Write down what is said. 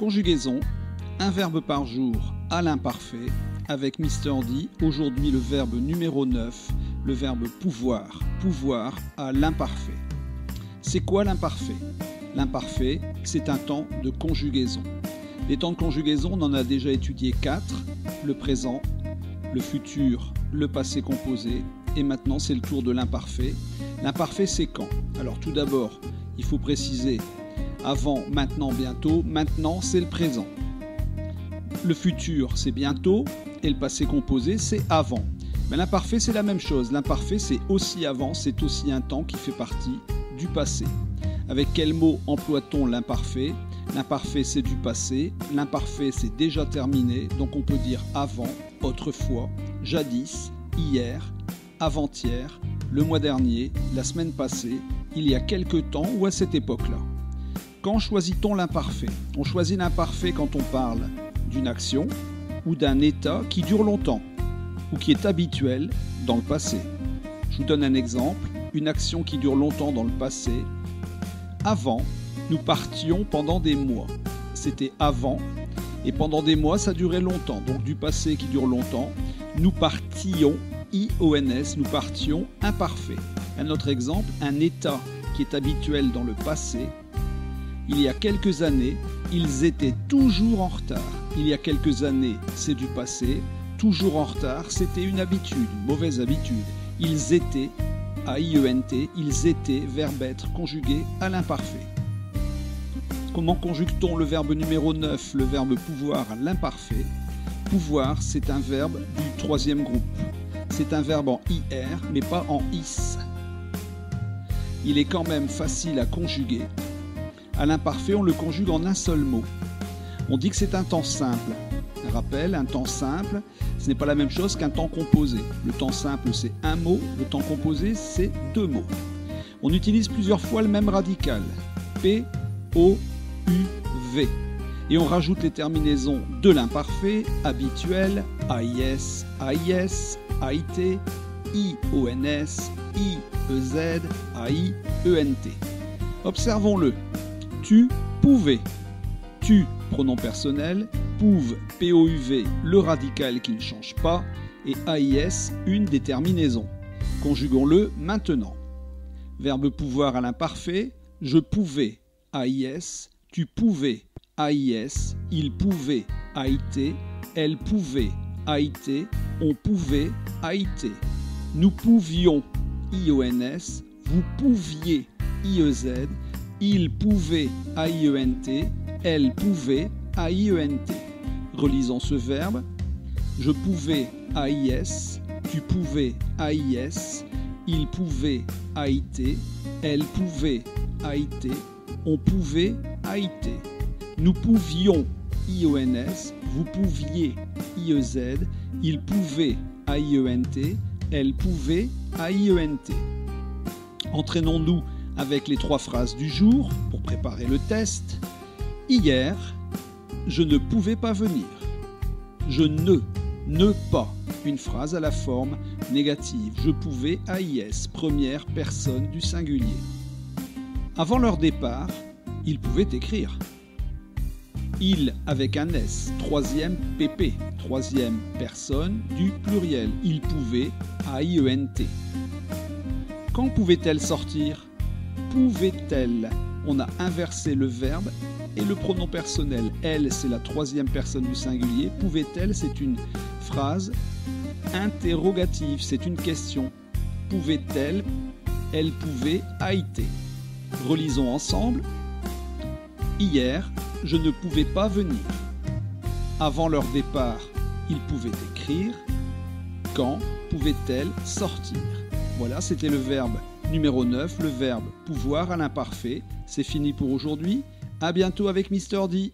Conjugaison, un verbe par jour à l'imparfait, avec Mister D. Aujourd'hui le verbe numéro 9, le verbe pouvoir, pouvoir à l'imparfait. C'est quoi l'imparfait? L'imparfait, c'est un temps de conjugaison. Les temps de conjugaison, on en a déjà étudié 4, le présent, le futur, le passé composé, et maintenant c'est le tour de l'imparfait. L'imparfait, c'est quand? Alors tout d'abord, il faut préciser avant, maintenant, bientôt. Maintenant, c'est le présent. Le futur, c'est bientôt, et le passé composé, c'est avant. Mais l'imparfait, c'est la même chose. L'imparfait, c'est aussi avant, c'est aussi un temps qui fait partie du passé. Avec quel mot emploie-t-on l'imparfait? L'imparfait, c'est du passé. L'imparfait, c'est déjà terminé. Donc on peut dire avant, autrefois, jadis, hier, avant-hier, le mois dernier, la semaine passée, il y a quelque temps ou à cette époque-là. Quand choisit-on l'imparfait? On choisit l'imparfait quand on parle d'une action ou d'un état qui dure longtemps ou qui est habituel dans le passé. Je vous donne un exemple, une action qui dure longtemps dans le passé. Avant, nous partions pendant des mois. C'était avant, et pendant des mois, ça durait longtemps. Donc du passé qui dure longtemps, nous partions, IONS, nous partions imparfait. Un autre exemple, un état qui est habituel dans le passé. Il y a quelques années, ils étaient toujours en retard. Il y a quelques années, c'est du passé. Toujours en retard, c'était une habitude, une mauvaise habitude. Ils étaient, A-I-E-N-T, ils étaient, verbe être, conjugué à l'imparfait. Comment conjugue-t-on le verbe numéro 9, le verbe pouvoir à l'imparfait? Pouvoir, c'est un verbe du troisième groupe. C'est un verbe en IR, mais pas en IS. Il est quand même facile à conjuguer. À l'imparfait, on le conjugue en un seul mot. On dit que c'est un temps simple. Un rappel, un temps simple, ce n'est pas la même chose qu'un temps composé. Le temps simple, c'est un mot. Le temps composé, c'est deux mots. On utilise plusieurs fois le même radical. P, O, U, V. Et on rajoute les terminaisons de l'imparfait, habituel, AIS, AIS, AIT, IONS, IEZ, AIENT. Observons-le. Tu pouvais. Tu, pronom personnel, pouve, POUV, le radical qui ne change pas, et AIS, une des terminaisons. Conjuguons-le maintenant. Verbe pouvoir à l'imparfait, je pouvais, AIS, tu pouvais, AIS, il pouvait, AIT, elle pouvait, AIT, on pouvait, AIT. Nous pouvions, IONS, vous pouviez, IEZ, il pouvait, AIENT, elle pouvait, AIENT. Relisons ce verbe. Je pouvais, AIS, tu pouvais, AIS, il pouvait, AIT, elle pouvait, AIT, on pouvait, AIT. Nous pouvions, IONS, vous pouviez, IEZ, il pouvait, AIENT, elle pouvait, AIENT. Entraînons-nous avec les 3 phrases du jour pour préparer le test. Hier, je ne pouvais pas venir. Je ne pas. Une phrase à la forme négative. Je pouvais, AIS, première personne du singulier. Avant leur départ, ils pouvaient écrire. Il avec un S, troisième PP, troisième personne du pluriel. Il pouvait, AIENT. Quand pouvait-elle sortir? Pouvait-elle? On a inversé le verbe et le pronom personnel. Elle, c'est la troisième personne du singulier. Pouvait-elle, c'est une phrase interrogative, c'est une question. Pouvait-elle? Elle pouvait, AIT. Relisons ensemble. Hier, je ne pouvais pas venir. Avant leur départ, ils pouvaient écrire. Quand pouvait-elle sortir? Voilà, c'était le verbe numéro 9, le verbe pouvoir à l'imparfait. C'est fini pour aujourd'hui. À bientôt avec Mister D.